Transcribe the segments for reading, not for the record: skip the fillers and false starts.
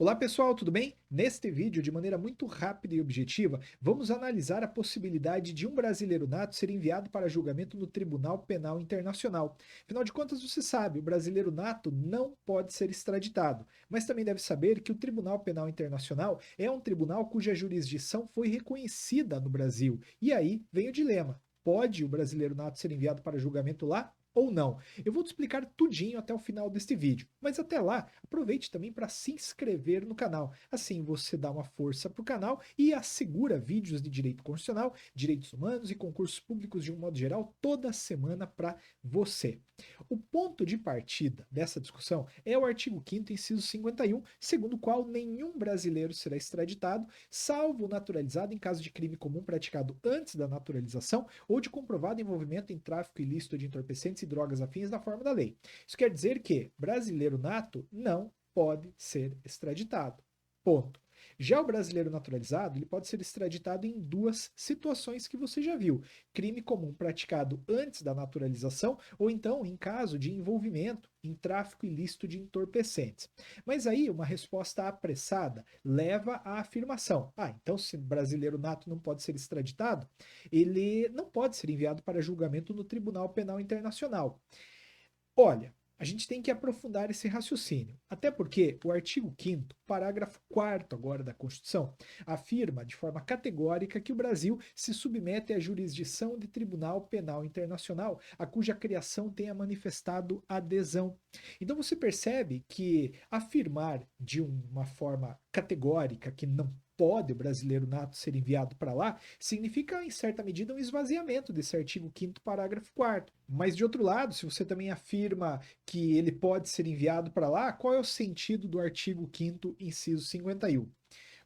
Olá pessoal, tudo bem? Neste vídeo, de maneira muito rápida e objetiva, vamos analisar a possibilidade de um brasileiro nato ser enviado para julgamento no Tribunal Penal Internacional. Afinal de contas, você sabe, o brasileiro nato não pode ser extraditado, mas também deve saber que o Tribunal Penal Internacional é um tribunal cuja jurisdição foi reconhecida no Brasil. E aí vem o dilema: pode o brasileiro nato ser enviado para julgamento lá? Ou não. Eu vou te explicar tudinho até o final deste vídeo, mas até lá, aproveite também para se inscrever no canal. Assim você dá uma força para o canal e assegura vídeos de direito constitucional, direitos humanos e concursos públicos de um modo geral toda semana para você. O ponto de partida dessa discussão é o artigo 5º, inciso 51, segundo o qual nenhum brasileiro será extraditado, salvo o naturalizado em caso de crime comum praticado antes da naturalização ou de comprovado envolvimento em tráfico ilícito de entorpecentes e drogas afins da forma da lei. Isso quer dizer que brasileiro nato não pode ser extraditado. Ponto. Já o brasileiro naturalizado, ele pode ser extraditado em duas situações que você já viu: crime comum praticado antes da naturalização ou então em caso de envolvimento em tráfico ilícito de entorpecentes. Mas aí uma resposta apressada leva à afirmação: então se brasileiro nato não pode ser extraditado, ele não pode ser enviado para julgamento no Tribunal Penal Internacional. Olha, a gente tem que aprofundar esse raciocínio, até porque o artigo 5º, parágrafo 4º agora da Constituição, afirma de forma categórica que o Brasil se submete à jurisdição de Tribunal Penal Internacional, a cuja criação tenha manifestado adesão. Então você percebe que afirmar de uma forma categórica que não pode o brasileiro nato ser enviado para lá, significa, em certa medida, um esvaziamento desse artigo 5º, parágrafo 4º. Mas, de outro lado, se você também afirma que ele pode ser enviado para lá, qual é o sentido do artigo 5º, inciso 51?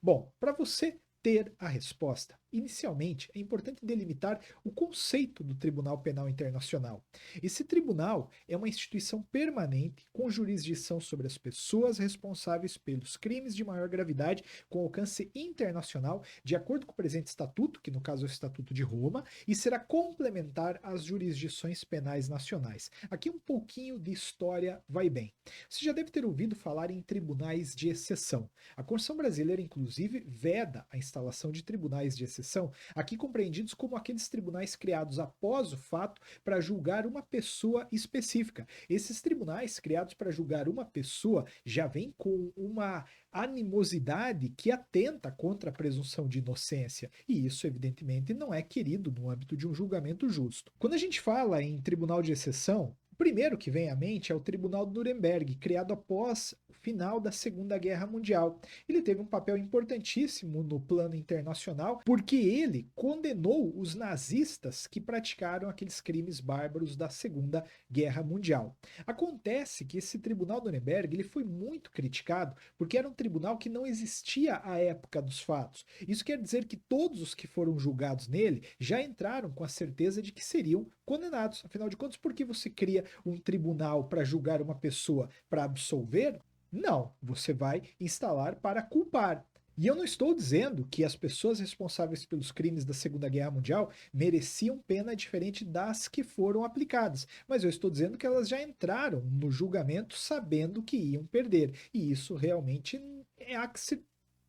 Bom, para você ter a resposta, inicialmente é importante delimitar o conceito do Tribunal Penal Internacional. Esse tribunal é uma instituição permanente com jurisdição sobre as pessoas responsáveis pelos crimes de maior gravidade com alcance internacional, de acordo com o presente estatuto, que no caso é o Estatuto de Roma, e será complementar às jurisdições penais nacionais. Aqui um pouquinho de história vai bem. Você já deve ter ouvido falar em tribunais de exceção. A Constituição brasileira, inclusive, veda a instalação de tribunais de exceção, aqui compreendidos como aqueles tribunais criados após o fato para julgar uma pessoa específica. Esses tribunais criados para julgar uma pessoa já vêm com uma animosidade que atenta contra a presunção de inocência, e isso evidentemente não é querido no âmbito de um julgamento justo. Quando a gente fala em tribunal de exceção, o primeiro que vem à mente é o Tribunal de Nuremberg, criado após o final da Segunda Guerra Mundial. Ele teve um papel importantíssimo no plano internacional, porque ele condenou os nazistas que praticaram aqueles crimes bárbaros da Segunda Guerra Mundial. Acontece que esse Tribunal de Nuremberg ele foi muito criticado, porque era um tribunal que não existia à época dos fatos. Isso quer dizer que todos os que foram julgados nele já entraram com a certeza de que seriam condenados. Afinal de contas, por que você cria um tribunal para julgar uma pessoa para absolver? Não, você vai instalar para culpar. E eu não estou dizendo que as pessoas responsáveis pelos crimes da Segunda Guerra Mundial mereciam pena diferente das que foram aplicadas, mas eu estou dizendo que elas já entraram no julgamento sabendo que iam perder, e isso realmente é a que se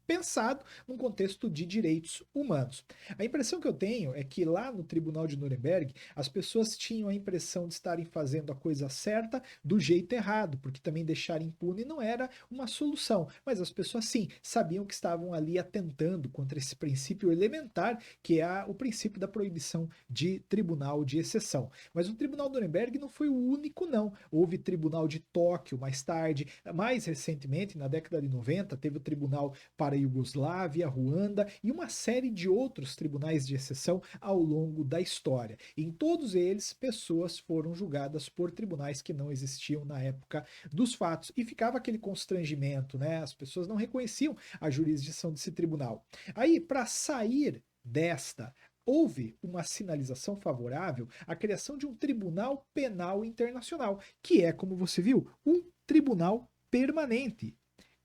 pensado num contexto de direitos humanos. A impressão que eu tenho é que lá no Tribunal de Nuremberg as pessoas tinham a impressão de estarem fazendo a coisa certa do jeito errado, porque também deixar impune não era uma solução, mas as pessoas sim sabiam que estavam ali atentando contra esse princípio elementar que é o princípio da proibição de tribunal de exceção. Mas o Tribunal de Nuremberg não foi o único não, houve Tribunal de Tóquio mais tarde, mais recentemente na década de 90 teve o Tribunal para Iugoslávia, Ruanda e uma série de outros tribunais de exceção ao longo da história. Em todos eles, pessoas foram julgadas por tribunais que não existiam na época dos fatos. E ficava aquele constrangimento, né? As pessoas não reconheciam a jurisdição desse tribunal. Aí, para sair desta, houve uma sinalização favorável à criação de um Tribunal Penal Internacional, que é, como você viu, um tribunal permanente.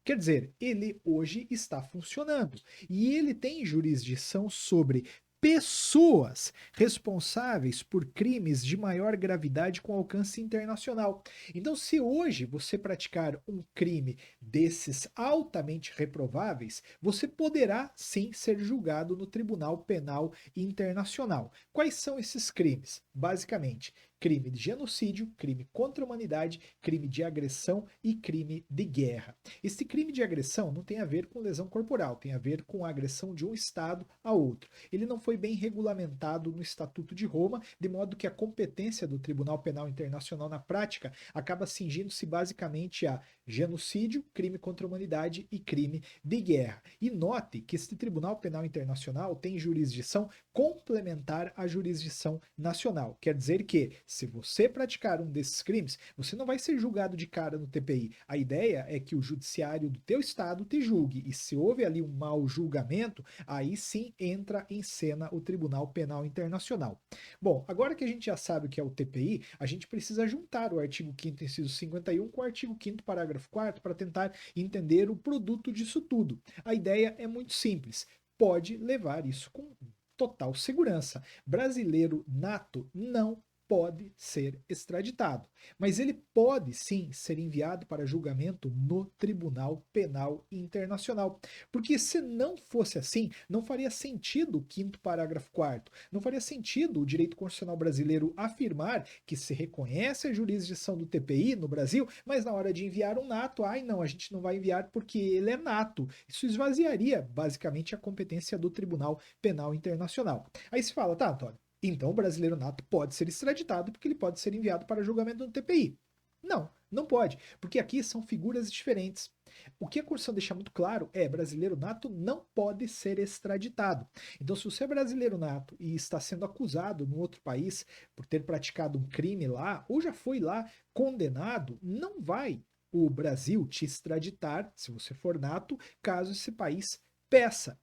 Quer dizer, ele hoje está funcionando e ele tem jurisdição sobre pessoas responsáveis por crimes de maior gravidade com alcance internacional. Então, se hoje você praticar um crime desses altamente reprováveis, você poderá sim ser julgado no Tribunal Penal Internacional. Quais são esses crimes? Basicamente, crime de genocídio, crime contra a humanidade, crime de agressão e crime de guerra. Esse crime de agressão não tem a ver com lesão corporal, tem a ver com a agressão de um Estado a outro. Ele não foi bem regulamentado no Estatuto de Roma, de modo que a competência do Tribunal Penal Internacional na prática acaba cingindo-se basicamente a genocídio, crime contra a humanidade e crime de guerra. E note que este Tribunal Penal Internacional tem jurisdição complementar à jurisdição nacional. Quer dizer que, se você praticar um desses crimes, você não vai ser julgado de cara no TPI. A ideia é que o judiciário do teu estado te julgue, e se houve ali um mau julgamento, aí sim entra em cena o Tribunal Penal Internacional. Bom, agora que a gente já sabe o que é o TPI, a gente precisa juntar o artigo 5º, inciso 51, com o artigo 5º, parágrafo 4º, para tentar entender o produto disso tudo. A ideia é muito simples. Pode levar isso com total segurança. Brasileiro nato não pode ser extraditado, mas ele pode sim ser enviado para julgamento no Tribunal Penal Internacional, porque se não fosse assim, não faria sentido o 5º parágrafo 4º, não faria sentido o direito constitucional brasileiro afirmar que se reconhece a jurisdição do TPI no Brasil, mas na hora de enviar um nato, ai não, a gente não vai enviar porque ele é nato. Isso esvaziaria basicamente a competência do Tribunal Penal Internacional. Aí se fala, tá, Antônio, então o brasileiro nato pode ser extraditado porque ele pode ser enviado para julgamento no TPI. Não, não pode, porque aqui são figuras diferentes. O que a Constituição deixa muito claro é brasileiro nato não pode ser extraditado. Então, se você é brasileiro nato e está sendo acusado no outro país por ter praticado um crime lá, ou já foi lá condenado, não vai o Brasil te extraditar, se você for nato, caso esse país peça.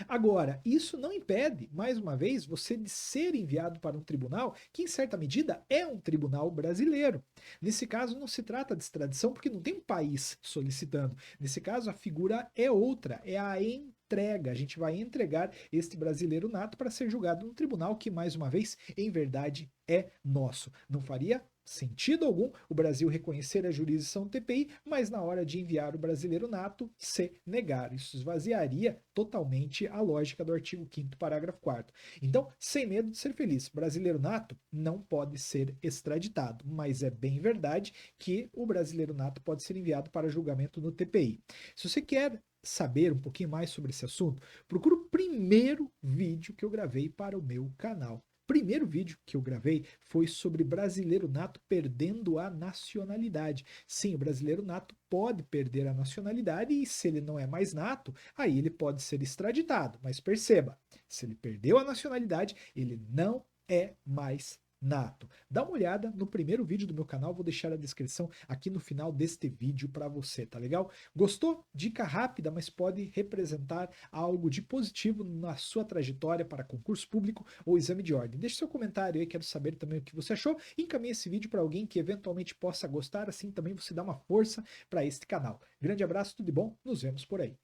Agora, isso não impede, mais uma vez, você de ser enviado para um tribunal que, em certa medida, é um tribunal brasileiro. Nesse caso, não se trata de extradição porque não tem um país solicitando. Nesse caso, a figura é outra, é a entrega. A gente vai entregar este brasileiro nato para ser julgado num tribunal que, mais uma vez, em verdade, é nosso. Não faria sentido algum o Brasil reconhecer a jurisdição do TPI, mas na hora de enviar o brasileiro nato, se negar. Isso esvaziaria totalmente a lógica do artigo 5º, parágrafo 4º. Então, sem medo de ser feliz, brasileiro nato não pode ser extraditado, mas é bem verdade que o brasileiro nato pode ser enviado para julgamento no TPI. Se você quer saber um pouquinho mais sobre esse assunto, procura o primeiro vídeo que eu gravei para o meu canal. O primeiro vídeo que eu gravei foi sobre brasileiro nato perdendo a nacionalidade. Sim, o brasileiro nato pode perder a nacionalidade e se ele não é mais nato, aí ele pode ser extraditado. Mas perceba, se ele perdeu a nacionalidade, ele não é mais nato. Dá uma olhada no primeiro vídeo do meu canal, vou deixar a descrição aqui no final deste vídeo para você, tá legal? Gostou? Dica rápida, mas pode representar algo de positivo na sua trajetória para concurso público ou exame de ordem. Deixe seu comentário aí, quero saber também o que você achou. Encaminhe esse vídeo para alguém que eventualmente possa gostar, assim também você dá uma força para este canal. Grande abraço, tudo de bom, nos vemos por aí.